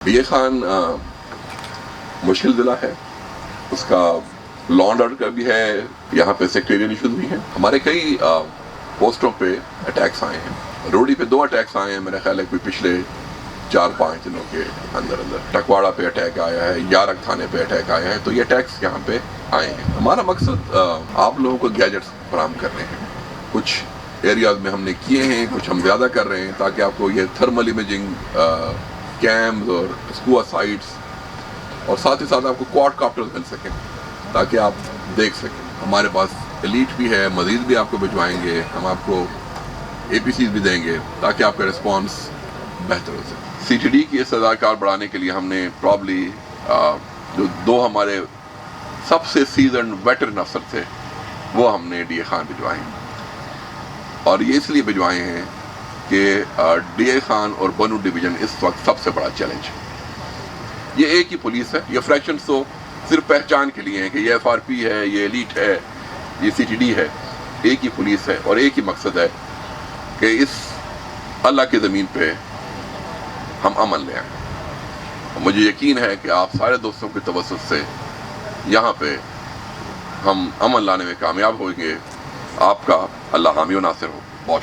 DA Khan मुश्किल ज़िला है, उसका लॉ एंड ऑर्डर का भी है, यहाँ पे सेक्टेरियन इशूज़ भी हैं। हमारे कई पोस्टों पे अटैक्स आए हैं। रोडी पे 2 अटैक्स आए हैं, मेरा ख्याल है कोई पिछले 4-5 दिनों के अंदर टकवाड़ा पे अटैक आया है, यारक थाने पे अटैक आया है, तो ये अटैक्स यहाँ पे आए हैं। हमारा मकसद आप लोगों को गैजेट्स फराहम करने हैं। कुछ एरियाज में हमने किए हैं, कुछ हम ज़्यादा कर रहे हैं ताकि आपको ये थर्मल इमेजिंग कैम्स और स्कूआ साइट्स और साथ ही साथ आपको क्वाड कॉप्टर्स मिल सकें ताकि आप देख सकें। हमारे पास एलीट भी है, मज़ीद भी आपको भिजवाएंगे, हम आपको APCs भी देंगे ताकि आपका रिस्पांस बेहतर हो सके। CTD की सदाकार बढ़ाने के लिए हमने प्रॉब्ली जो 2 हमारे सबसे सीजन वेटरन अफसर थे वो हमने डीए खान भिजवाए हैं, और ये इसलिए भिजवाए हैं कि डीए खान और बनू डिवीज़न इस वक्त सबसे बड़ा चैलेंज है। ये एक ही पुलिस है, ये फ्रैक्शंस तो सिर्फ पहचान के लिए हैं कि ये FRP है, ये एलीट है, ये CTD है। एक ही पुलिस है और एक ही मकसद है कि इस अल्लाह की ज़मीन पे हम अमन ले आएँ। मुझे यकीन है कि आप सारे दोस्तों की तवज्जुह से यहाँ पे हम अमन लाने में कामयाब होंगे। आपका अल्लाह हामी व नासिर हो। बहुत